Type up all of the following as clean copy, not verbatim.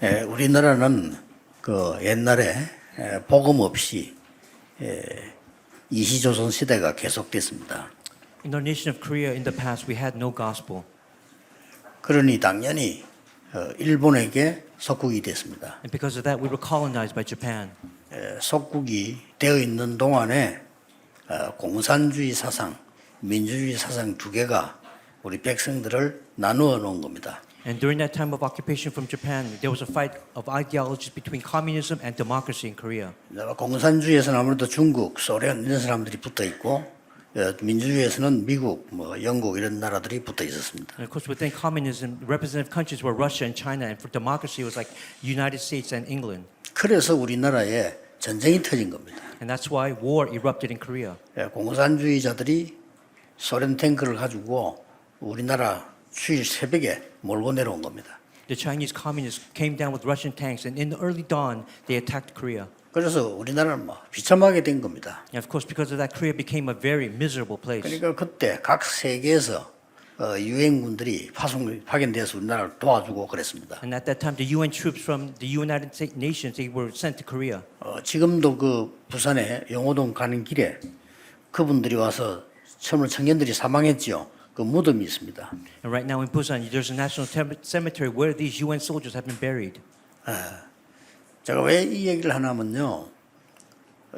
우리나라는 그 옛날에 복음 없이 이시조선 시대가 계속됐습니다. In our nation of Korea, in the past, we had no gospel. 그러니 당연히 일본에게 속국이 됐습니다. And because of that, we were colonized by Japan. 속국이 되어 있는 동안에 공산주의 사상, 민주주의 사상 두 개가 우리 백성들을 나누어 놓은 겁니다. And during that time of occupation from Japan, there was a fight of ideologies between communism and democracy in Korea. 공산주의에서는 아무래도 중국, 소련 이런 사람들이 붙어 있고 민주주의에서는 미국, 영국 이런 나라들이 붙어 있었습니다. And of course, within communism, representative countries were Russia and China, and for democracy, it was like United States and England. 그래서 우리나라에 전쟁이 터진 겁니다. And that's why war erupted in Korea. 공산주의자들이 소련 탱크를 가지고 우리나라 주일 새벽에 몰고 내려온 겁니다. The Chinese communists came down with Russian tanks, and in the early dawn, they attacked Korea. 그래서 우리나라는 비참하게 된 겁니다. And of course, because of that, Korea became a very miserable place. 그러니까 그때 각 세계에서 유엔군들이 파견돼서 우리나라를 도와주고 그랬습니다. And at that time, the UN troops from the United Nations, they were sent to Korea. 지금도 그 부산에 영호동 가는 길에 그분들이 와서 처음으로 청년들이 사망했지요. 그 무덤이 있습니다. And right now in Busan, there's a national cemetery where these UN soldiers have been buried. 제가 왜 이 얘기를 하냐면요.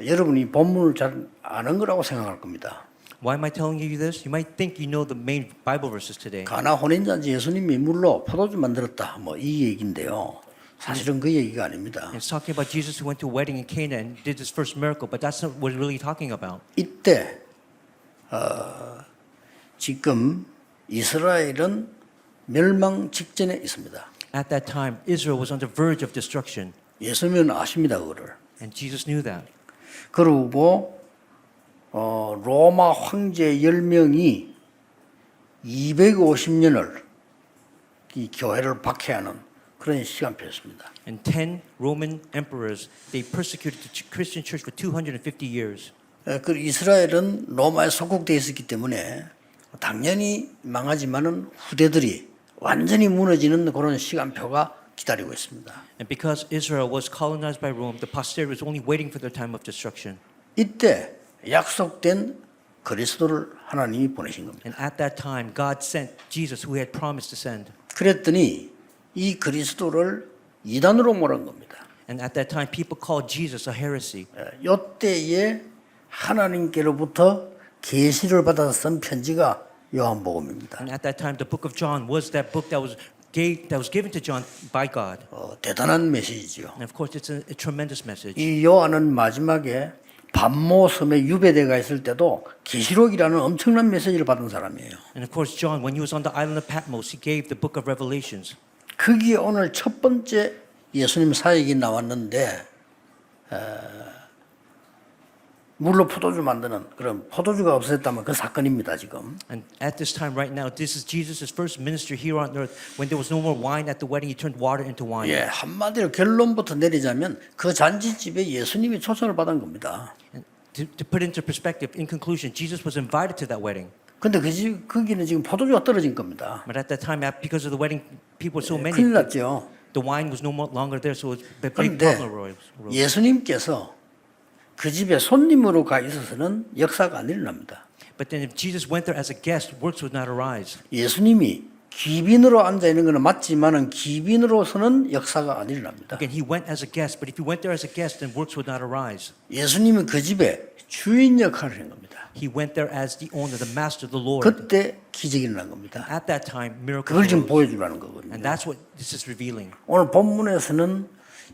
여러분이 본문을 잘 아는 거라고 생각할 겁니다. Why am I telling you this? You might think you know the main Bible verses today. 가나 혼인잔치 예수님이 물로 포도주 만들었다. 이 얘기인데요. 사실은 그 얘기가 아닙니다. It's talking about Jesus who went to a wedding in Cana and did his first miracle, but that's not what we're really talking about. 이때 지금 이스라엘은 멸망 직전에 있습니다. At that time, Israel was on the verge of destruction, 예수님은 아십니다, 그거를. and Jesus knew that. 그리고 로마 황제 10명이 250년을 이 교회를 박해하는 그런 시간표였습니다. And 10 Roman emperors, they persecuted the Christian church for 250 years. 그 이스라엘은 로마에 속국되어 있었기 때문에 당연히 망하지만은 후대들이 완전히 무너지는 그런 시간표가 기다리고 있습니다. And because Israel was colonized by Rome, the posterity was only waiting for their time of destruction. 이때 약속된 그리스도를 하나님이 보내신 겁니다. And at that time, God sent Jesus, who He had promised to send. 그랬더니 이 그리스도를 이단으로 몰은 겁니다. And at that time, people called Jesus a heresy. 이때에 하나님께로부터 계시를 받아서 쓴 편지가 요한복음입니다. And at that time, the book of John was that book that was given to John by God. 대단한 메시지죠. And of course, it's a tremendous message. 이 요한은 마지막에 반모섬에 유배대가 있을 때도 계시록이라는 엄청난 메시지를 받은 사람이에요. And of course, John, when he was on the island of Patmos, he gave the book of Revelations. 거기에 오늘 첫 번째 예수님 사역이 나왔는데 물로 포도주 만드는 그런 포도주가 없어졌다면 그 사건입니다 지금. And at this time, right now, this is Jesus' first ministry here on earth. When there was no more wine at the wedding, he turned water into wine. 예, 한마디로 결론부터 내리자면 그 잔치집에 예수님이 초청을 받은 겁니다. And to put into perspective, in conclusion, Jesus was invited to that wedding. 근데 거기는 지금 포도주가 떨어진 겁니다. But at that time, because of the wedding, people were so many. 큰일 났죠. The wine was no longer there, so the big 그런데 problem arose. 예수님께서 그 집에 손님으로 가 있어서는 역사가 안 일어납니다. But then if Jesus went there as a guest, works would not arise. 예수님이 귀빈으로 앉아 있는 것은 맞지만은 귀빈으로서는 역사가 안 일어납니다. Again, he went as a guest, but if he went there as a guest, then works would not arise. 예수님은 그 집에 주인 역할을 한 겁니다. He went there as the owner, the master, the Lord. 그때 기적이 일어난 겁니다. At that time, miracles 그걸 지금 arose. 보여주라는 거거든요. And that's what this is revealing. 오늘 본문에서는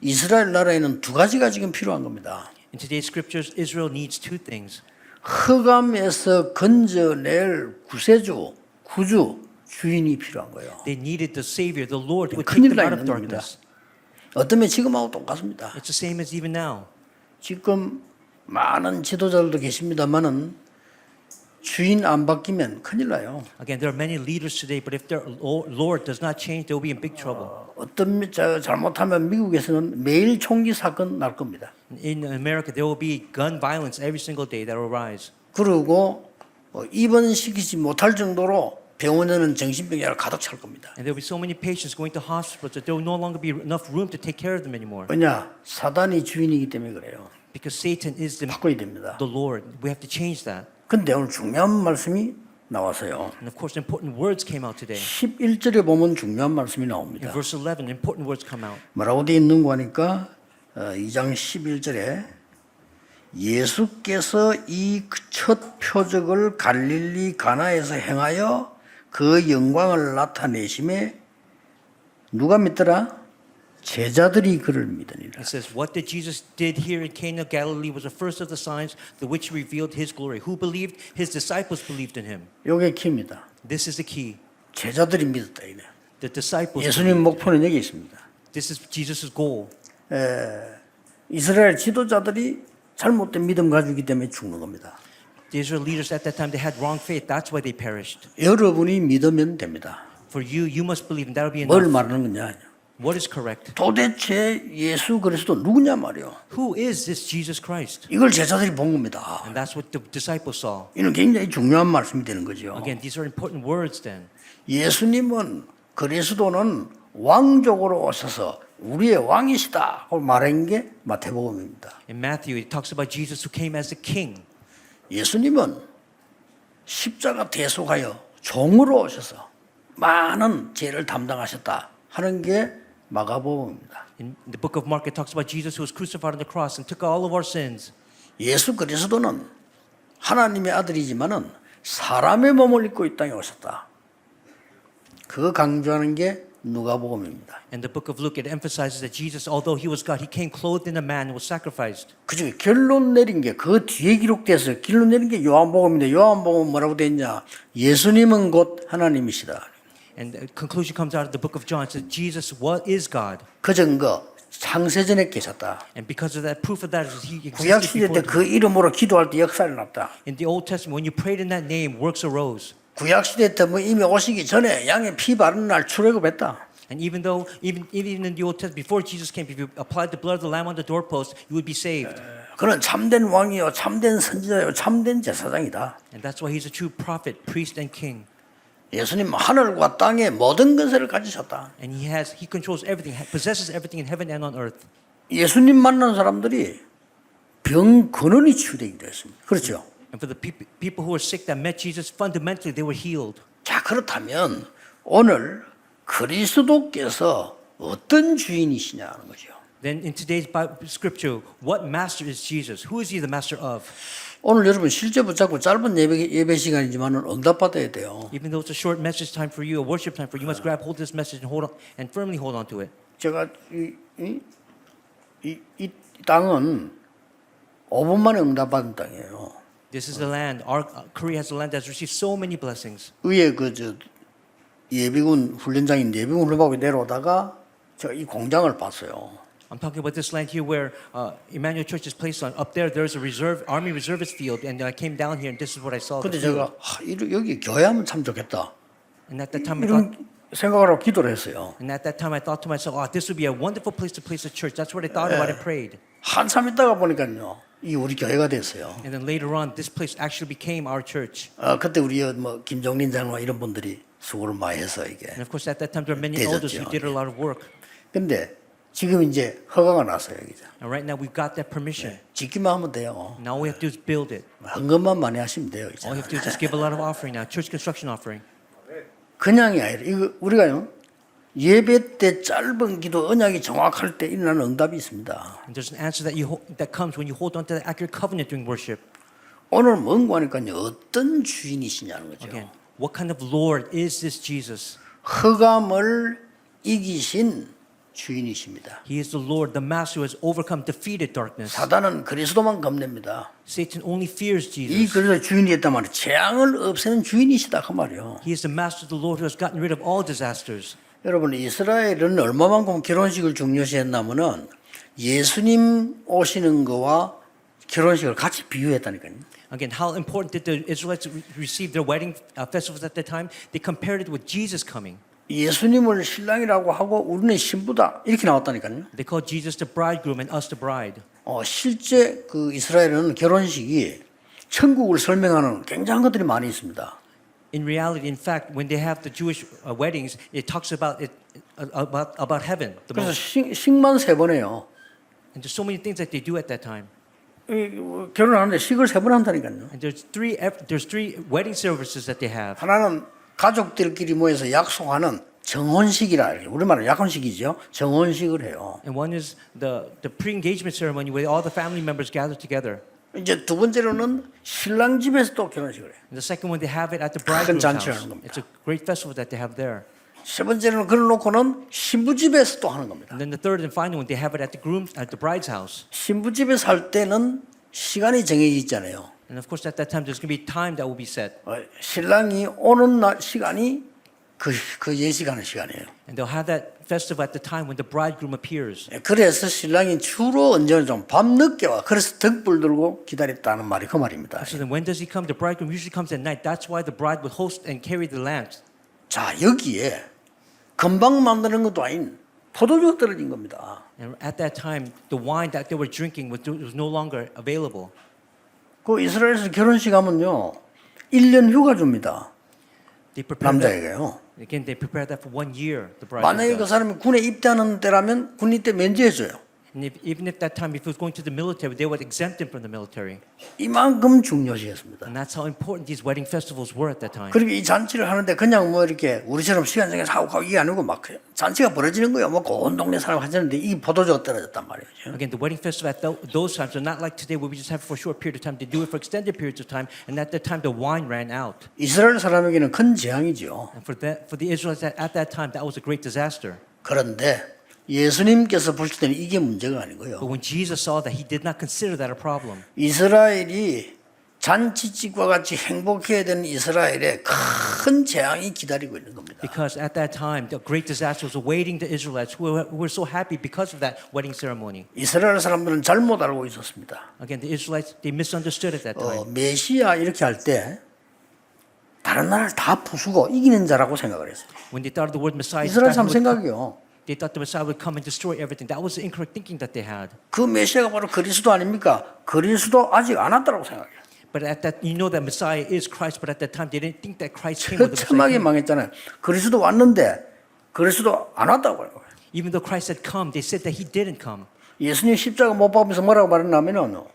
이스라엘 나라에는 두 가지가 지금 필요한 겁니다. In today's scriptures, Israel needs two things. 흑암에서 건져낼 구세주, 구주, 주인이 필요한 거예요. They needed the Savior, the Lord, who would take 큰일 them 나 out of 있는 겁니다. darkness. 어쩌면 지금하고 똑같습니다. It's the same as even now. 지금 많은 지도자들도 계십니다만은 주인 안 바뀌면 큰일 나요. Again, there are many leaders today, but if their Lord does not change, they will be in big trouble. 어떤 잘못하면 미국에서는 매일 총기 사건 날 겁니다. In America, there will be gun violence every single day that will rise. 그리고 입원시키지 못할 정도로 병원에는 정신병자가 가득 찰 겁니다. And there will be so many patients going to hospitals that there will no longer be enough room to take care of them anymore. 왜냐? 사단이 주인이기 때문에 그래요. Because Satan is 바꿔야 됩니다. the Lord. We have to change that. 근데 오늘 중요한 말씀이 나와서요. And of course, important words came out today. 11절에 보면 중요한 말씀이 In 나옵니다. verse 11, important words come out. 뭐라고 되어 있는 거 하니까 2장 11절에 예수께서 이 첫 표적을 갈릴리 가나에서 행하여 그 영광을 나타내심에 누가 믿더라? 제자들이 그를 믿으니라. It says, what did Jesus did here in Cana of Galilee was the first of the signs the which revealed his glory. Who believed? His disciples believed in him. 이게 키입니다. This is the key. 제자들이 믿었다 이네. The disciples. 예수님 목표는 여기 있습니다. This is Jesus' goal. 이스라엘 지도자들이 잘못된 믿음 가지기 때문에 죽는 겁니다. The Israel leaders at that time, they had wrong faith. That's why they perished. 여러분이 믿으면 됩니다. For you, you must believe, and that'll be 뭘 enough. 말하는 거냐? What is correct? 도대체 예수 그리스도 누구냐 말이요. Who is this Jesus Christ? 이걸 제자들이 본 겁니다. And that's what the disciples saw. 이는 굉장히 중요한 말씀이 되는 거죠. Again, these are important words then. 예수님은 그리스도는 왕족으로 오셔서 우리의 왕이시다 하고 말한 게 마태복음입니다. In Matthew, it talks about Jesus who came as a king. 예수님은 십자가 대속하여 종으로 오셔서 많은 죄를 담당하셨다 하는 게 마가복음입니다. In the book of Mark, it talks about Jesus who was crucified on the cross and took all of our sins. 예수 그리스도는 하나님의 아들이지만은 사람의 몸을 입고 이 땅에 오셨다. 그거 강조하는 게 누가복음입니다. And the book of Luke, it emphasizes that Jesus, although he was God, he came clothed in a man and was sacrificed. 그중에 결론 내린 게 그 뒤에 기록돼서 결론 내린 게 요한복음인데 요한복음은 뭐라고 돼 있냐? 예수님은 곧 하나님이시다. And the conclusion comes out of the book of John. It says Jesus is God. 그 증거 창세전에 계셨다. And because of that, proof of that is he 구약 existed 시대 때 before. 그 이름으로 기도할 때 역사를 났다. In the Old Testament, when you prayed in that name, works arose. 구약 시대 때 뭐 이미 오시기 전에 양의 피 바르는 날 출애굽했다. And even in the Old Testament, before Jesus came, if you applied the blood of the lamb on the doorpost, you would be saved. 그는 참된 왕이요, 참된 선지자요, 참된 제사장이다. And that's why he's a true prophet, priest, and king. 예수님 하늘과 땅의 모든 것을 가지셨다. And he controls everything, possesses everything in heaven and on earth. 예수님 만난 사람들이 병 근원이 치유되기도 했습니다. 그렇죠? And for the people who were sick that met Jesus, fundamentally they were healed. 자, 그렇다면 오늘 그리스도께서 어떤 주인이시냐 하는 거죠. Then in today's Bible scripture, what master is Jesus? Who is he the master of? 오늘 여러분 실제 붙잡고 짧은 예배 시간이지만은 응답받아야 돼요. Even though it's a short message time for you, a worship time for you, you must grab hold of this message and hold on and firmly hold on to it. 제가 이 땅은 5분 만에 응답받은 땅이에요. This is the land. Our Korea has a land that's received so many blessings. 위에 예비군 훈련장인 예비군 훈련하고 내려오다가 제가 이 공장을 봤어요. I'm talking about this land here where Emmanuel Church is placed on. Up there, there's a army reservist field, and I came down here, and this is what I saw. 근데 제가 여기 교회하면 참 좋겠다. And at that time, I thought, 이런 생각을 하고 기도를 했어요. and at that time, I thought to myself, "Oh, this would be a wonderful place to place a church." That's what I thought about and prayed. 한참 있다가 보니까요, 이 우리 교회가 됐어요. And then later on, this place actually became our church. 그때 우리 뭐 김종린 장로와 이런 분들이 수고를 많이 해서 이게. And of course, at that time, there were many elders who did a lot of work. 근데 지금 이제 허가가 났어요, 이제. And right now, we've got that permission. 짓기만 하면 돼요. Now we have to do is build it. 헌금만 많이 하시면 돼요, 이제. All you have to do is just give a lot of offering now, church construction offering. 그냥이 아니라 이거 우리가요 예배 때 짧은 기도 언약이 정확할 때 일어나는 응답이 있습니다. And there's an answer that comes when you hold on to the accurate covenant during worship. 오늘 뭔가 하니까요 어떤 주인이시냐는 거죠. Again, what kind of Lord is this Jesus? 흑암을 이기신 주인이십니다. He is the Lord, the Master who has overcome, defeated darkness. 사단은 그리스도만 겁냅니다. Satan only fears 이 Jesus. 그리스도 주인이 있단 말이에요. 재앙을 없애는 주인이시다 그 말이에요. He is the Master, the Lord who has gotten rid of all disasters. 여러분 이스라엘은 얼마만큼 결혼식을 중요시했냐면은 예수님 오시는 거와 결혼식을 같이 비유했다니까요. Again, how important did the Israelites receive their wedding festivals at that time? They compared it with Jesus coming. 예수님을 신랑이라고 하고 우리는 신부다 이렇게 나왔다니까요. They called Jesus the bridegroom and us the bride. 실제 그 이스라엘은 결혼식이 천국을 설명하는 굉장한 것들이 많이 있습니다. In reality, in fact, when they have the Jewish weddings, it talks about it about heaven. The 그래서 most. 식만 3번 해요. And there's so many things that they do at that time. 결혼하는데 식을 3번 한다니까요. And there's three wedding services that they have. 하나는 가족들끼리 모여서 약속하는 정혼식이라 이렇게 우리말로 약혼식이죠. 정혼식을 해요. And one is the pre-engagement ceremony where all the family members gather together. 이제 두 번째로는 신랑 집에서 또 결혼식을 해요. And the second one, they have it at the bridegroom's 잔치를 house. 하는 겁니다. It's a great festival that they have there. 세 번째로는 그걸 놓고는 신부 집에서 또 하는 겁니다. And then the third and final one, they have it at the bride's house. 신부 집에서 할 때는 시간이 정해져 있잖아요. And of course, at that time, there's going to be time that will be set. 신랑이 오는 날 시간이 그 예식하는 시간이에요. And they'll have that festival at the time when the bridegroom appears. 그래서 신랑이 주로 언제는 좀 밤늦게 와. 그래서 덕불 들고 기다렸다는 말이 그 말입니다. So then when does he come? The bridegroom usually comes at night. That's why the bride would host and carry the lamps. 자, 여기에 금방 만드는 것도 아닌 포도주가 떨어진 겁니다. And at that time, the wine that they were drinking was no longer available. 그 이스라엘에서 결혼식 하면요. 1년 휴가 줍니다. They prepared that. 남자에게요. Again, they prepared that for 1 year. The bride. 만약에 그 사람이 군에 입대하는 때라면 군인 때 면제해줘요. And even if that time, if he was going to the military, they would exempt him from the military. 이만큼 중요시했습니다. And that's how important these wedding festivals were at that time. 그리고 이 잔치를 하는데 그냥 뭐 이렇게 우리처럼 시간 정해서 하고 이게 아니고 막 잔치가 벌어지는 거예요. 뭐 온 동네 사람 하시는데 이 포도주가 떨어졌단 말이죠. Again, the wedding festival at those times are not like today where we just have it for a short period of time. They do it for extended periods of time. And at that time, the wine ran out. 이스라엘 사람에게는 큰 재앙이죠. And for the Israelites at that time, that was a great disaster. 그런데 예수님께서 보실 때는 이게 문제가 아니고요. But when Jesus saw that, he did not consider that a problem. 이스라엘이 잔치집과 같이 행복해야 되는 이스라엘에 큰 재앙이 기다리고 있는 겁니다. Because at that time, the great disaster was awaiting the Israelites who were so happy because of that wedding ceremony. 이스라엘 사람들은 잘못 알고 있었습니다. Again, the Israelites, they misunderstood at that time. 메시아 이렇게 할 때 다른 나라를 다 부수고 이기는 자라고 생각을 했어요. When they thought of the word Messiah, 이스라엘 사람 생각이요. they thought the Messiah would come and destroy everything. That was the incorrect thinking that they had. 그 메시아가 바로 그리스도 아닙니까? 그리스도 아직 안 왔다고 생각해요. But at that, you know that Messiah is Christ. But at that time, they didn't think that Christ came with the 처참하게 Messiah. 망했잖아요. 그리스도 왔는데 그리스도 안 왔다고 해요. Even though Christ had come, they said that he didn't come. 예수님 십자가 못 박으면서 뭐라고 말했냐면은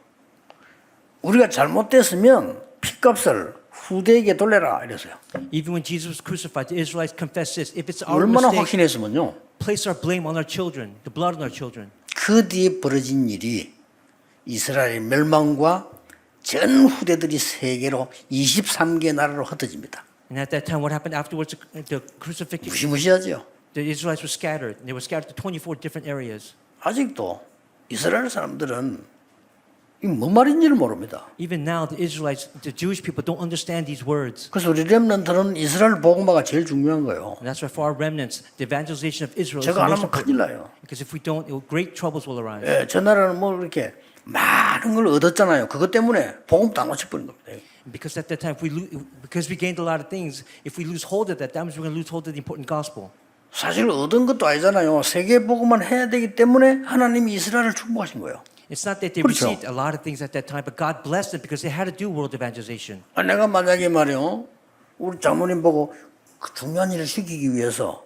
우리가 잘못됐으면 핏값을 후대에게 돌려라 이랬어요. Even when Jesus was crucified, the Israelites confessed this: if it's our 얼마나 mistake, 확신했으면요. place our blame on our children, the blood on our children. 그 뒤에 벌어진 일이 이스라엘의 멸망과 전 후대들이 세계로 23개 나라로 흩어집니다. And at that time, what happened afterwards? The crucifixion. 무시무시하죠. The Israelites were scattered. They were scattered to 24 different areas. 아직도 이스라엘 사람들은 이 뭔 말인지를 모릅니다. Even now, the Israelites, the Jewish people, don't understand these words. 그래서 우리 렘넌트는 이스라엘 복음화가 제일 중요한 거예요. And that's why for our remnants, the evangelization of Israel is the 제가 안 most 하면 큰일 important. 나요. Because if we don't, great troubles will arise. 예, 저 나라는 뭐 이렇게 많은 걸 얻었잖아요. 그것 때문에 복음 다 놓쳐버린 겁니다. Because at that time, because we gained a lot of things, if we lose hold of that, that means we're going to lose hold of the important gospel. 사실 얻은 것도 아니잖아요. 세계 복음만 해야 되기 때문에 하나님이 이스라엘을 축복하신 거예요. It's not that they 그렇죠. received a lot of things at that time, but God blessed them because they had to do world evangelization. 내가 만약에 말이요, 우리 장모님 보고 그 중요한 일을 시키기 위해서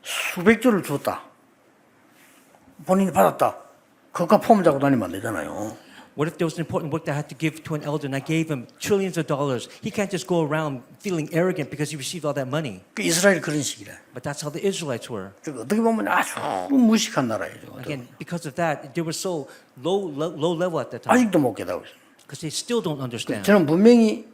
수백 조를 줬다. 본인이 받았다. 그것과 폼 잡고 다니면 안 되잖아요. What if there was an important work that I had to give to an elder and I gave him trillions of dollars? He can't just go around feeling arrogant because he received all that money. 그 이스라엘이 그런 식이래. But that's how the Israelites were. 어떻게 보면 아주 무식한 나라예요. Again, because of that, they were so low level at that time. 아직도 못 깨닫고 있어요. Because they still don't understand. 저는 분명히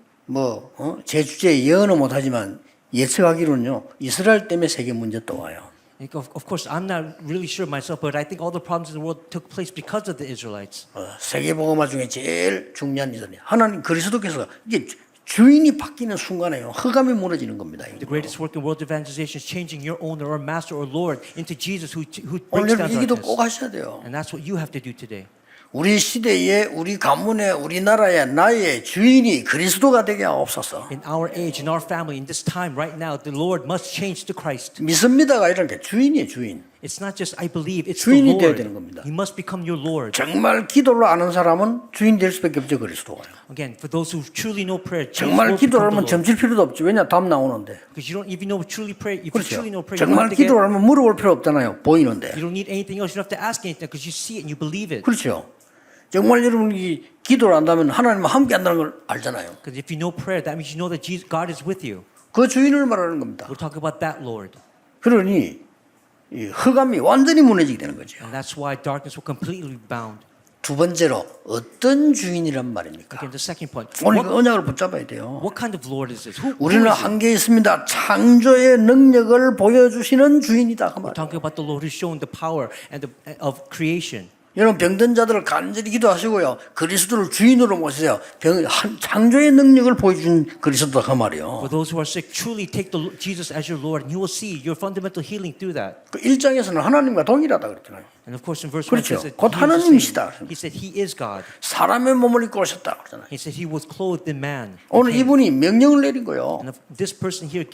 제 주제에 예언은 못하지만 예측하기로는요. 이스라엘 때문에 세계 문제 또 와요. Of course, I'm not really sure myself, but I think all the problems in the world took place because of the Israelites. 세계 복음화 중에 제일 중요한 일은 하나님 그리스도께서 이게 주인이 바뀌는 순간에요. 흑암이 무너지는 겁니다. The greatest work in world evangelization is changing your owner or master or Lord into Jesus who breaks 오늘 down 이 기도 darkness. 꼭 하셔야 돼요. And that's what you have to do today. 우리 시대에 우리 가문에 우리 나라에 나의 주인이 그리스도가 되게 하옵소서. In our age, in our family, in this time right now, the Lord must change to Christ. 믿습니다가 이런 게 주인이에요, 주인. It's not just I believe, it's the 주인이 돼야 Lord. 되는 겁니다. You must become your Lord. 정말 기도를 아는 사람은 주인 될 수밖에 없죠. 그리스도가요. Again, for those who truly know prayer, Jesus 정말 will become 기도를 the 하면 Lord. 점칠 필요도 없지. 왜냐 답 나오는데. Because you don't even know truly pray. If you 그렇죠. truly know prayer, you 정말 don't have to get, 기도를 하면 물어볼 필요 없잖아요. 보이는데. you don't need anything else. You don't have to ask anything because you see it and you believe it. 그렇죠. 정말 여러분이 기도를 한다면 하나님과 함께 한다는 걸 알잖아요. Because if you know prayer, that means you know that Jesus, God is with you. 그 주인을 말하는 겁니다. We're talking about that Lord. 그러니 이 흑암이 완전히 무너지게 되는 거죠. And that's why darkness will completely be bound. 두 번째로 어떤 주인이란 말입니까? Again, the second point. 오늘 그 언약을 붙잡아야 돼요. What kind of Lord is this? Who 우리는 is it? 한계 있습니다. 창조의 능력을 보여주시는 주인이다. 그 We're 말. talking about the Lord who's shown the power and of creation. 여러분 병든 자들을 간절히 기도하시고요. 그리스도를 주인으로 모시세요. 창조의 능력을 보여준 그리스도다 그 말이요. For those who are sick, truly take Jesus as your Lord, and you will see your fundamental healing through that. 그 1장에서는 하나님과 동일하다 그랬잖아요. And of course, in verse 1, he 그렇죠. said, 곧 하나님이시다. he said, He is God. 사람의 몸을 입고 오셨다 그러잖아요. He said, He was clothed in man. 오늘 이분이 명령을 내린 거예요. And this person here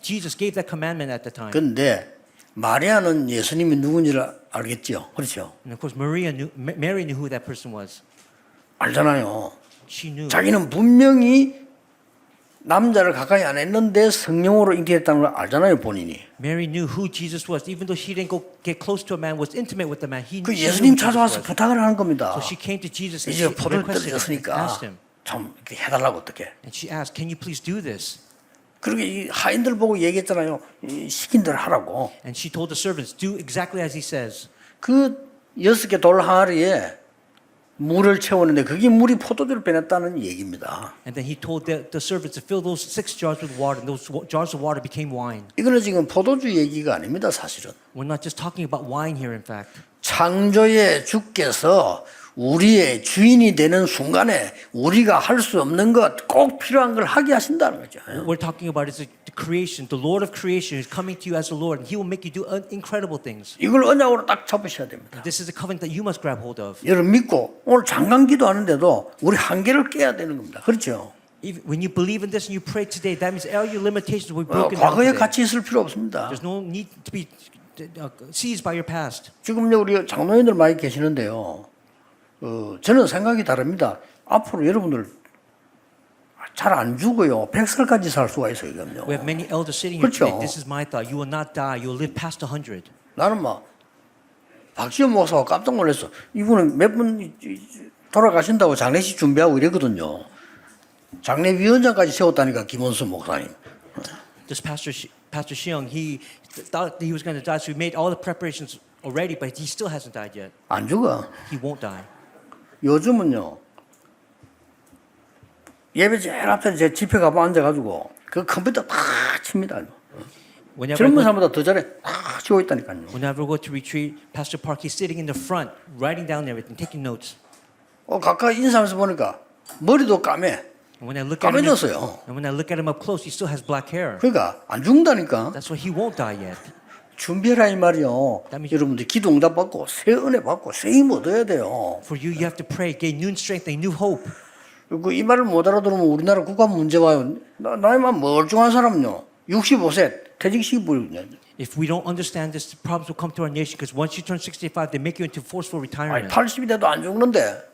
Jesus gave that commandment at the time. 근데 마리아는 예수님이 누군지를 알겠죠. 그렇죠. And of course, Mary knew who that person was. 알잖아요. She knew. 자기는 분명히 남자를 가까이 안 했는데 성령으로 잉태했다는 걸 알잖아요, 본인이. Mary knew who Jesus was, even though she didn't go get close to a man, was intimate with the man. 그 She knew 예수님 who Jesus 찾아와서 was. 부탁을 하는 겁니다. So she came to Jesus and 이제 she 포도를 requested him, 떨어졌으니까 asked him, 좀 이렇게 해달라고 어떻게. and she asked, "Can you please do this?" 그리고 이 하인들 보고 얘기했잖아요. 이 시킨 대로 하라고. And she told the servants, "Do exactly as he says." 그 6개 돌 항아리에 물을 채우는데 그게 물이 포도주를 빼냈다는 얘기입니다. And then he told the servants to fill those 6 jars with water, and those jars of water became wine. 이거는 지금 포도주 얘기가 아닙니다, 사실은. We're not just talking about wine here, in fact. 창조의 주께서 우리의 주인이 되는 순간에 우리가 할 수 없는 것, 꼭 필요한 걸 하게 하신다는 거죠. What we're talking about is the creation, the Lord of creation is coming to you as the Lord, and He will make you do incredible things. 이걸 언약으로 딱 잡으셔야 됩니다. This is a covenant that you must grab hold of. 여러분 믿고 오늘 장관 기도하는데도 우리 한계를 깨야 되는 겁니다. 그렇죠? Even when you believe in this and you pray today, that means all your limitations will be broken down 과거에 today. 같이 있을 필요 없습니다. There's no need to be seized by your past. 지금요 우리 장로님들 많이 계시는데요. 저는 생각이 다릅니다. 앞으로 여러분들 잘 안 죽어요. 100살까지 살 수가 있어요. 이건요. We have many elders sitting here 그렇죠. today. This is my thought. You will not die. You will live past 100. 나는 막 박지원 목사가 깜짝 놀랐어. 이분은 몇 분 돌아가신다고 장례식 준비하고 이랬거든요. 장례위원장까지 세웠다니까 김원수 목사님. This Pastor Xiong, he thought that he was going to die, so he made all the preparations already, but he still hasn't died yet. 안 죽어. He won't die. 요즘은요. 예배 제일 앞에 제 집회 가봐 앉아가지고 그 컴퓨터 다 칩니다. 젊은 사람보다 더 잘해. 다 치고 있다니까요. Whenever I go to retreat, Pastor Park, he's sitting in the front, writing down everything, taking notes. 가까이 인사하면서 보니까 머리도 까매. And when I look at him, 까매졌어요. and when I look at him up close, he still has black hair. 그러니까 안 죽는다니까. That's why he won't die yet. 준비해라 이 말이요. 여러분들 기도 응답 받고 새 은혜 받고 새 힘 얻어야 돼요. For you, you have to pray, gain new strength, and new hope. 이 말을 못 알아들으면 우리나라 국가 문제 와요. 나이만 멀쩡한 사람요. 65세 퇴직시키 버리거든요. If we don't understand this, the problems will come to our nation because once you turn 65, they make you into forceful retirement. 80이 돼도 안 죽는데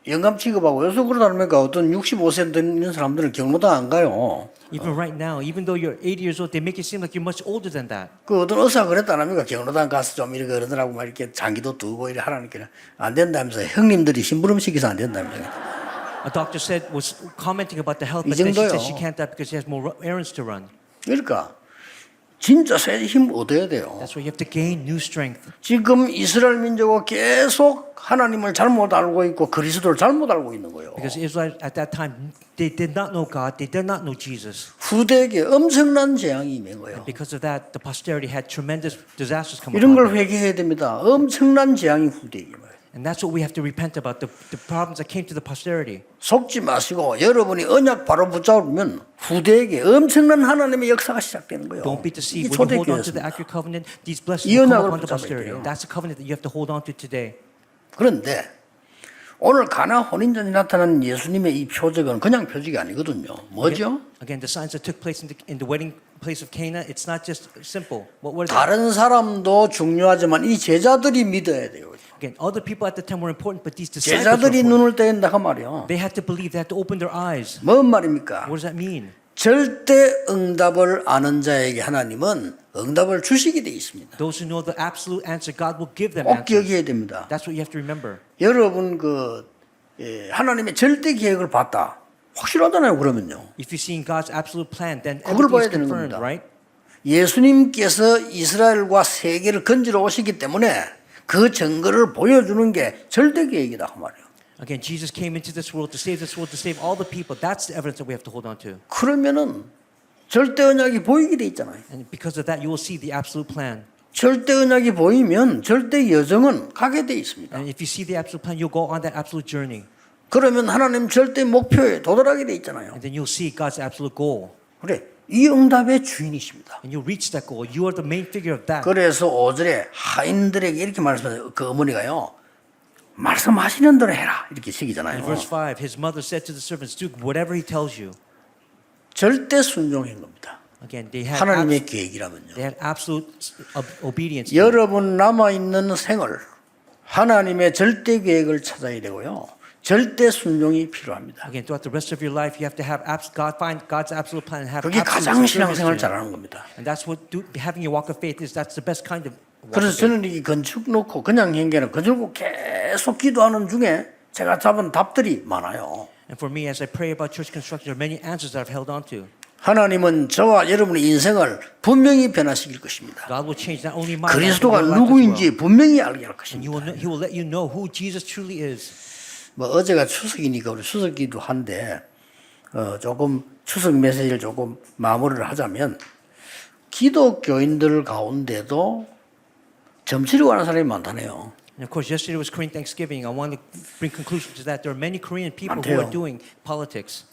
영감 취급하고 여기서 그러다니까 어떤 65세 되는 사람들은 경로당 안 가요. Even right now, even though you're 80 years old, they make it seem like you're much older than that. 그 어떤 의사가 그랬다니까 경로당 가서 좀 이렇게 그러더라고 막 이렇게 장기도 두고 이렇게 하라니까 안 된다면서 형님들이 심부름 시켜서 안 된다면서. A doctor was commenting about the health, 이 but then she 정도요. said she can't die because she has more errands to run. 그러니까 진짜 새 힘 얻어야 돼요. That's why you have to gain new strength. 지금 이스라엘 민족은 계속 하나님을 잘못 알고 있고 그리스도를 잘못 알고 있는 거예요. Because Israel at that time, they did not know God, they did not know Jesus. 후대에게 엄청난 재앙이 임한 거예요. Because of that, the posterity had tremendous disasters come 이런 upon 걸 them. 회개해야 됩니다. 엄청난 재앙이 후대에게 임해요. And that's what we have to repent about, the problems that came to the posterity. 속지 마시고 여러분이 언약 바로 붙잡으면 후대에게 엄청난 하나님의 역사가 시작되는 거예요. Don't be 이게 deceived. When you hold on to the 초대교회였습니다. accurate covenant, these blessings 이 will come 언약을 upon the 붙잡아야 posterity. 돼요. That's the covenant that you have to hold on to today. 그런데 오늘 가나 혼인잔치 나타난 예수님의 이 표적은 그냥 표적이 아니거든요. 뭐죠? Again, the signs that took place in the wedding place of Cana, it's not just simple. What is it? 다른 사람도 중요하지만 이 제자들이 믿어야 돼요. Again, other people at the time were important, but these disciples were 제자들이 important. 눈을 떼야 그 말이요. They had to believe, they had to open their eyes. 뭔 말입니까? What does that mean? 절대 응답을 아는 자에게 하나님은 응답을 주시게 돼 있습니다. Those who know the absolute answer, God will give them 꼭 answers. 기억해야 됩니다. That's what you have to remember. 여러분 하나님의 절대 계획을 봤다. 확실하잖아요. 그러면요. If you've seen God's absolute plan, then 그걸 everything 봐야 is 되는 confirmed, 겁니다. right? 예수님께서 이스라엘과 세계를 건지러 오시기 때문에 그 증거를 보여주는 게 절대 계획이다 그 말이에요. Again, Jesus came into this world to save this world, to save all the people. That's the evidence that we have to hold on to. 그러면은 절대 언약이 보이게 돼 있잖아요. And because of that, you will see the absolute plan. 절대 언약이 보이면 절대 여정은 가게 돼 있습니다. And if you see the absolute plan, you'll go on that absolute journey. 그러면 하나님 절대 목표에 도달하게 돼 있잖아요. And then you'll see God's absolute goal. 그래, 이 응답의 주인이십니다. And you'll reach that goal. You are the main figure of that. 그래서 5절에 하인들에게 이렇게 말씀하세요. 그 어머니가요. 말씀하시는 대로 해라. 이렇게 In 시기잖아요. verse 5, his mother said to the servants, do whatever he tells you. 절대 순종인 겁니다. Again, they had, 하나님의 계획이라면요. they had absolute obedience. 여러분 남아있는 생을 하나님의 절대 계획을 찾아야 되고요. 절대 순종이 필요합니다. Again, throughout the rest of your life, you have to have find God's absolute plan and have 그게 absolute 가장 신앙생활을 subservience to Him. 잘하는 겁니다. And that's what having your walk of faith is. That's the best kind of walk 그래서 of faith. 저는 이 건축 놓고 그냥 행계는 건축 계속 기도하는 중에 제가 잡은 답들이 많아요. And for me, as I pray about church construction, there are many answers that I've held on to. 하나님은 저와 여러분의 인생을 분명히 변화시킬 것입니다. God will change not only my life, but 그리스도가 your life as well. 누구인지 분명히 알게 할 And 것입니다. He will let you know who Jesus truly is. 뭐 어제가 추석이니까 우리 추석기도 한데 조금 추석 메시지를 조금 마무리를 하자면 기독교인들 가운데도 점치려고 하는 사람이 많다네요. And of course, yesterday was Korean Thanksgiving. I want to bring conclusion to that. There are many Korean people who 많대요. are doing politics,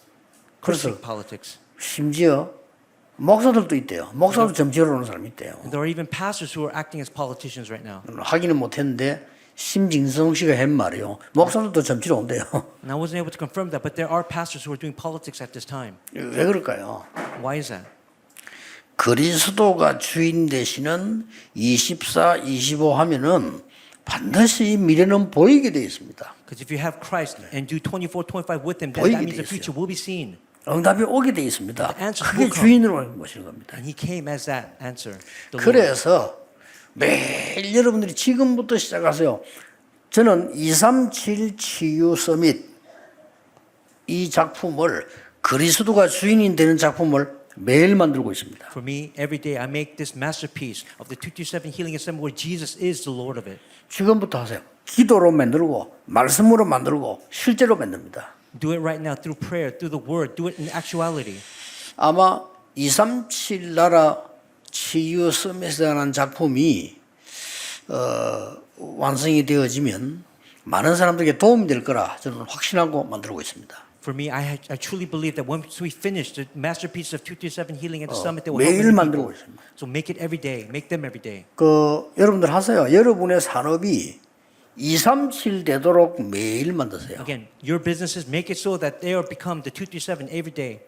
그래서 Christian politics. 심지어 목사들도 있대요. 목사도 점치러 오는 사람이 있대요. And there are even pastors who are acting as politicians right now. 확인은 못했는데 심진성 씨가 한 말이요. 목사들도 점치러 온대요. And I wasn't able to confirm that, but there are pastors who are doing politics at this time. 왜 그럴까요? Why is that? 그리스도가 주인 되시는 24, 25 하면은 반드시 미래는 보이게 되어 있습니다. Because if you have Christ and do 24, 25 with Him, then 보이게 that means 돼 the future 있어요. will be seen. 응답이 오게 되어 있습니다. The answers 그게 will come. 주인으로 모시는 겁니다. And He came as that answer. The Lord. 그래서 매일 여러분들이 지금부터 시작하세요. 저는 237 치유 서밋 이 작품을 그리스도가 주인이 되는 작품을 매일 만들고 있습니다. For me, every day I make this masterpiece of the 227 Healing Assembly where Jesus is the Lord of it. 지금부터 하세요. 기도로 만들고 말씀으로 만들고 실제로 만듭니다. Do it right now through prayer, through the Word. Do it in actuality. 아마 237 나라 치유 서밋이라는 작품이 완성이 되어지면 많은 사람들에게 도움이 될 거라 저는 확신하고 만들고 있습니다. For me, I truly believe that once we finish the masterpiece of 227 Healing at the Summit, they will help 매일 many 만들고 people. 있습니다. So make it every day. Make them every day. 여러분들 하세요. 여러분의 산업이 237 되도록 매일 만드세요. Again, your businesses make it so that they will become the 227 every day.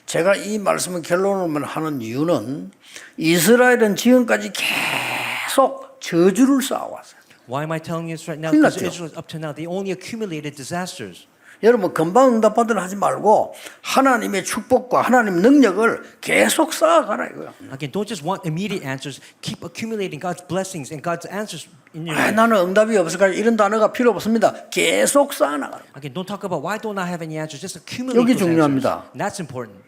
제가 이 말씀을 결론을 하는 이유는 이스라엘은 지금까지 계속 저주를 쌓아왔어요. Why am I telling you this right now? 큰일 Because 났죠. Israel, up to now, they only accumulated disasters. 여러분 금방 응답받으려 하지 말고 하나님의 축복과 하나님의 능력을 계속 쌓아가라 이거야. Again, don't just want immediate answers. Keep accumulating God's blessings and God's answers in your 아, life. 나는 응답이 없을까 이런 단어가 필요 없습니다. 계속 쌓아나가라. Again, don't talk about why don't I have any answers. Just accumulate 여기 those 중요합니다. answers. And that's important.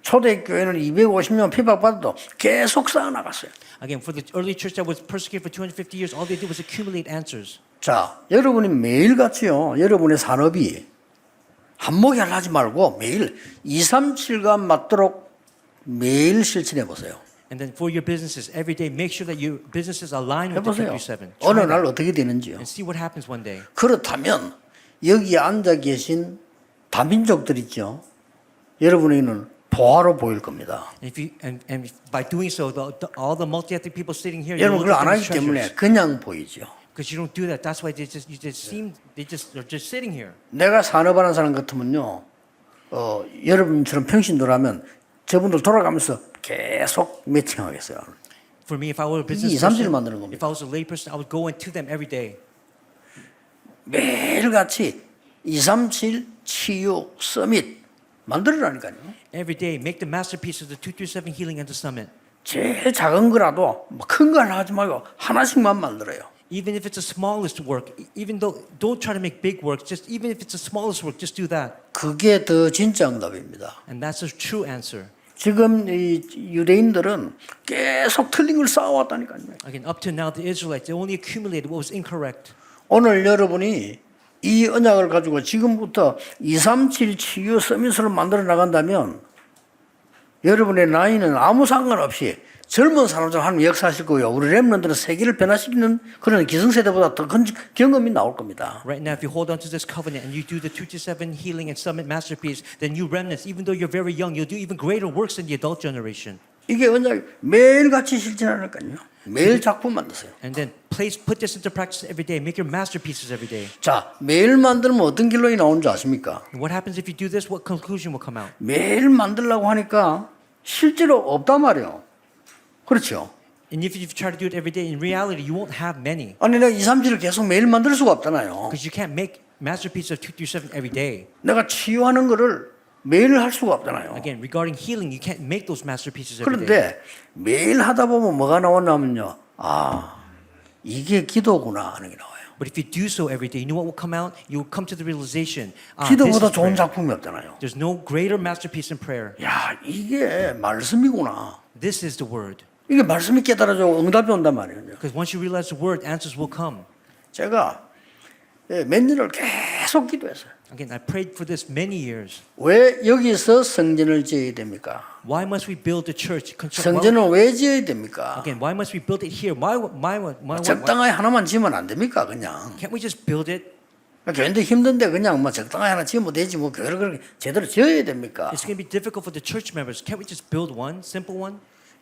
초대교회는 250년 핍박받아도 계속 쌓아나갔어요. Again, for the early church that was persecuted for 250 years, all they did was accumulate answers. 자, 여러분이 매일같이요. 여러분의 산업이 한목에 하지 말고 매일 237과 맞도록 매일 실천해 보세요. And then for your businesses, every day, make sure that your businesses align with the 해보세요. 237. 어느 Try 날 that 어떻게 되는지요. and see what happens one day. 그렇다면 여기에 앉아 계신 다민족들 있죠. 여러분에게는 보화로 보일 겁니다. And if you and by doing so, all the multi-ethnic people sitting here, you 여러분 will 그걸 look 안 at them 하기 as treasures. 때문에 그냥 보이죠. Because you don't do that. That's why they're just sitting here. 내가 산업하는 사람 같으면요, 여러분처럼 평신도라면 저분들 돌아가면서 계속 매칭하겠어요. For me, if I were a business 2, 3일 person, 만드는 겁니다. if I was a layperson, I would go into them every day. 매일같이 237 치유 서밋 만들어라니까요. Every day, make the masterpiece of the 237 Healing and the Summit. 제일 작은 거라도 큰 거 하지 말고 하나씩만 만들어요. Even if it's the smallest work, even though don't try to make big work, just even if it's the smallest work, just do that. 그게 더 진짜 응답입니다. And that's a true answer. 지금 이 유대인들은 계속 틀린 걸 쌓아왔다니까요. Again, up to now, the Israelites, they only accumulated what was incorrect. 오늘 여러분이 이 언약을 가지고 지금부터 237 치유 서밋을 만들어 나간다면 여러분의 나이는 아무 상관없이 젊은 사람처럼 하나님 역사하실 거고요. 우리 렘넌트는 세계를 변화시키는 그런 기성세대보다 더 큰 경험이 나올 겁니다. Right now, if you hold on to this covenant and you do the 227 Healing and Summit masterpiece, then you remnants, even though you're very young, you'll do even greater works than the adult generation. 이게 언약 매일같이 실천하니까요. 매일 작품 만드세요. And then put this into practice every day. Make your masterpieces every day. 자, 매일 만들면 어떤 결론이 나오는 줄 아십니까? And what happens if you do this? What conclusion will come out? 매일 만들려고 하니까 실제로 없단 말이에요. 그렇죠? And if you try to do it every day, in reality, you won't have many. 아니 내가 2, 3, 7을 계속 매일 만들 수가 없잖아요. Because you can't make masterpieces of 227 every day. 내가 치유하는 거를 매일 할 수가 없잖아요. Again, regarding healing, you can't make those masterpieces every day. 그런데 매일 하다 보면 뭐가 나오냐면요. 아, 이게 기도구나 하는 게 나와요. But if you do so every day, you know what will come out? You will come to the realization, 기도보다 this is 좋은 prayer. 작품이 없잖아요. There's no greater masterpiece in prayer. 야, 이게 말씀이구나. This is the word. 이게 말씀이 깨달아져 응답이 온단 말이에요. Because once you realize the word, answers will come. 제가 몇 년을 계속 기도했어요. Again, I prayed for this many years. 왜 여기서 성전을 지어야 됩니까? Why must we build the church? 성전을 왜 지어야 됩니까? Again, why must we build it here? Why 적당하게 하나만 지으면 안 됩니까? 그냥. can't we just build it? 교회인데 힘든데 그냥 뭐 적당하게 하나 지으면 되지 뭐 교회를 그렇게 제대로 지어야 됩니까? It's going to be difficult for the church members. Can't we just build one, simple one?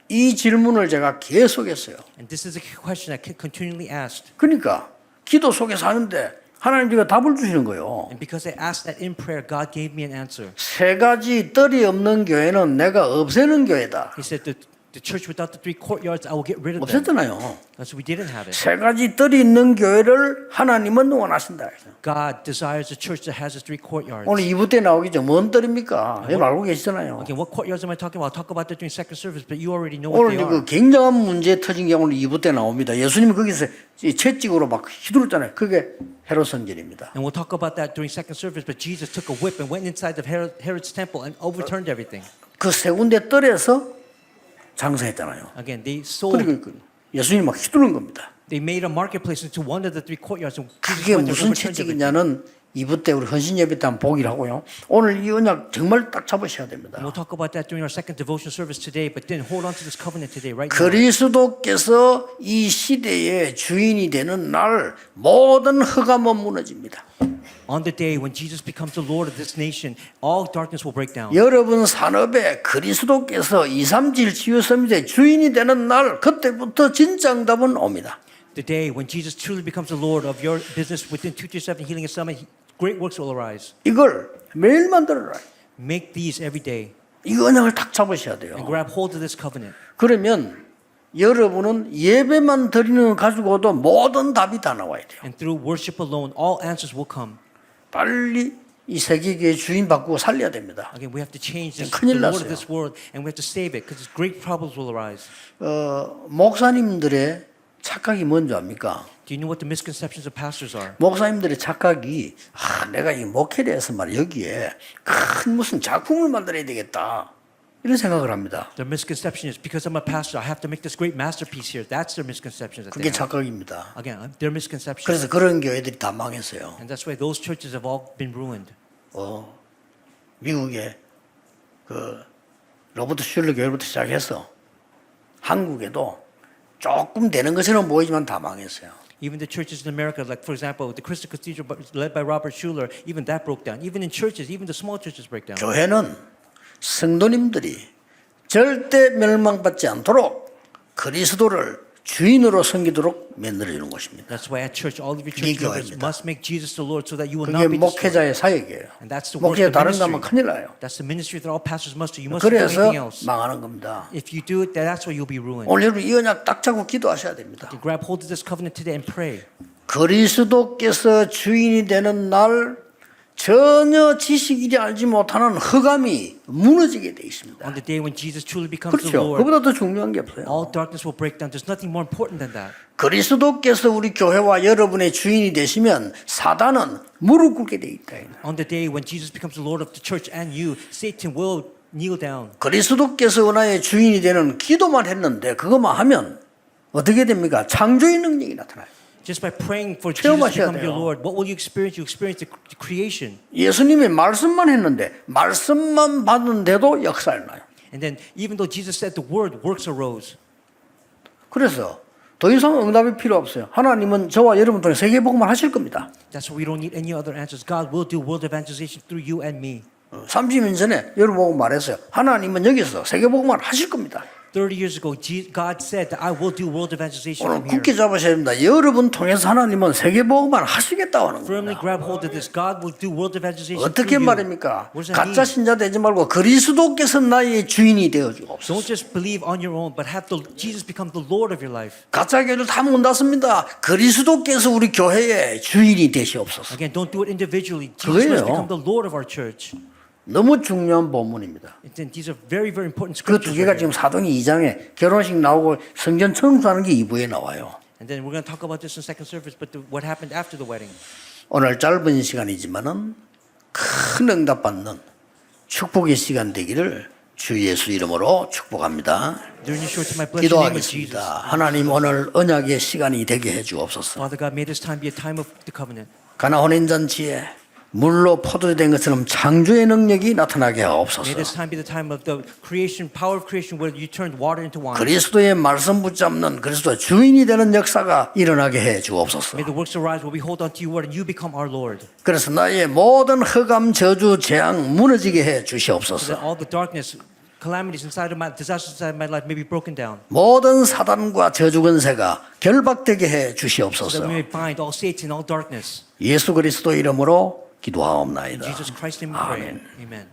이 질문을 제가 계속 했어요. And this is a question I continually asked. 그러니까 기도 속에서 하는데 하나님 제가 답을 주시는 거예요. And because I asked that in prayer, God gave me an answer. 세 가지 뜰이 없는 교회는 내가 없애는 교회다. He said, the church without the 3 courtyards, I will get rid of them. 없앴잖아요. That's we didn't have it. 세 가지 뜰이 있는 교회를 하나님은 원하신다. God desires a church that has the 3 courtyards. 오늘 2부 때 나오겠죠. 뭔 뜰입니까? 여러분 알고 계시잖아요. Okay, what courtyards am I talking about? I'll talk about that during second service, but you already know what 오늘 they 그 are. 굉장한 문제 터진 게 오늘 2부 때 나옵니다. 예수님이 거기서 채찍으로 막 휘두르잖아요. 그게 헤롯 성전입니다. And we'll talk about that during second service, but Jesus took a whip and went inside of Herod's temple and overturned everything. 그 세 군데 뜰에서 장사했잖아요. Again, they sold, 그러니까 예수님이 막 휘두른 겁니다. they made a marketplace into one of the 3 courtyards. And Jesus 그게 went and 무슨 overturned everything. 채찍이냐는 2부 때 우리 헌신 예배 때 한번 보기를 하고요. 오늘 이 언약 정말 딱 잡으셔야 됩니다. And we'll talk about that during our second devotion service today, but then hold on to this covenant today, right now. 그리스도께서 이 시대의 주인이 되는 날 모든 흑암은 무너집니다. On the day when Jesus becomes the Lord of this nation, all darkness will break down. 여러분 산업에 그리스도께서 237 치유서밋의 주인이 되는 날 그때부터 진짜 응답은 옵니다. The day when Jesus truly becomes the Lord of your business within 227 Healing and Summit, great works will arise. 이걸 매일 만들어라. Make these every day 이 언약을 딱 잡으셔야 돼요. and grab hold of this covenant. 그러면 여러분은 예배만 드리는 거 가지고도 모든 답이 다 나와야 돼요. And through worship alone, all answers will come. 빨리 이 세계의 주인 바꾸고 살려야 됩니다. Again, we have to change this, the 큰일 Lord 났어요. of this world, and we have to save it because great problems will arise. 목사님들의 착각이 뭔지 압니까? Do you know what the misconceptions of pastors are? 목사님들의 착각이 내가 이 목회를 해서 말이야 여기에 큰 무슨 작품을 만들어야 되겠다 이런 생각을 합니다. Their misconception is because I'm a pastor, I have to make this great masterpiece here. That's their misconceptions. That 그게 they have. 착각입니다. Again, their misconceptions. 그래서 그런 교회들이 다 망했어요. And that's why those churches have all been ruined. 미국에 그 로버트 슐러 교회부터 시작해서 한국에도 조금 되는 것처럼 보이지만 다 망했어요. Even the churches in America, like for example, the Crystal Cathedral led by Robert Schuller, even that broke down. Even in churches, even the small churches break down. 교회는 성도님들이 절대 멸망받지 않도록 그리스도를 주인으로 섬기도록 만들어주는 것입니다. That's why at church, all of your church members 교회입니다. must make Jesus the Lord so that you will 그게 not be destroyed. 목회자의 사역이에요. And that's the work 목회자 of the 다른 거 하면 ministry. 큰일 나요. That's the ministry that all pastors must do. You mustn't do 그래서 anything else. 망하는 겁니다. If you do it, then that's why you'll be ruined. 오늘 여러분 이 언약 딱 잡고 기도하셔야 됩니다. You grab hold of this covenant today and pray. 그리스도께서 주인이 되는 날 전혀 지식이지 알지 못하는 흑암이 무너지게 돼 있습니다. On the day when Jesus truly becomes the 그렇죠. Lord, 그보다 더 중요한 게 없어요. all darkness will break down. There's nothing more important than that. 그리스도께서 우리 교회와 여러분의 주인이 되시면 사단은 무릎 꿇게 돼 있다. On the day when Jesus becomes the Lord of the church and you, Satan will kneel down. 그리스도께서 은하의 주인이 되는 기도만 했는데 그것만 하면 어떻게 됩니까? 창조의 능력이 나타나요. Just by praying for Jesus to 체험하셔야 become your 돼요. Lord, what will you experience? You experience the creation. 예수님이 말씀만 했는데 말씀만 받는데도 역사를 나요. And then even though Jesus said the word, works arose. 그래서 더 이상 응답이 필요 없어요. 하나님은 저와 여러분 통해 세계복음을 하실 겁니다. That's why we don't need any other answers. God will do world evangelization through you and me. 30년 전에 여러분 보고 말했어요. 하나님은 여기서 세계복음을 하실 겁니다. 30 years ago, God said that I will do world evangelization 오늘 from here. 굳게 잡으셔야 됩니다. 여러분 통해서 하나님은 세계복음을 하시겠다고 하는 Firmly 겁니다. grab hold of this. God will do world evangelization 어떻게 through you. 말입니까? What does that 가짜 mean? 신자 되지 말고 그리스도께서 나의 주인이 되어주옵소서. Don't just believe on your own, but have Jesus become the Lord of your life. 가짜 교회들 다 문 닫습니다. 그리스도께서 우리 교회의 주인이 되시옵소서. Again, don't do it individually. Jesus must 그거예요. become the Lord of our church. 너무 중요한 본문입니다. These are very, very important 그 scriptures. 두 개가 지금 사도행 2장에 결혼식 나오고 성전 청소하는 게 2부에 나와요. And then we're going to talk about this in second service, but what happened after the wedding. 오늘 짧은 시간이지만은 큰 응답받는 축복의 시간 되기를 주 예수 이름으로 축복합니다. During this short time, I bless the name of 기도하겠습니다. Jesus. 하나님 오늘 언약의 시간이 되게 해 주옵소서. Father God, may this time be a time of the covenant. 가나 혼인잔치에 물로 포도된 것처럼 창조의 능력이 나타나게 May 하옵소서. this time be the time of the creation, power of creation, where you turned water into wine. 그리스도의 말씀 붙잡는 그리스도의 주인이 되는 역사가 일어나게 해 주옵소서. May the works arise where we hold on to your word and you become our Lord. 그래서 나의 모든 흑암, 저주, 재앙 무너지게 해 So 주시옵소서. that all the darkness, calamities inside of my, disasters inside of my life may be broken down. 모든 사단과 저주 권세가 결박되게 해 So that 주시옵소서. we may bind all Satan, all darkness. 예수 그리스도 이름으로 기도하옵나이다. In Jesus Christ's name we pray. Amen.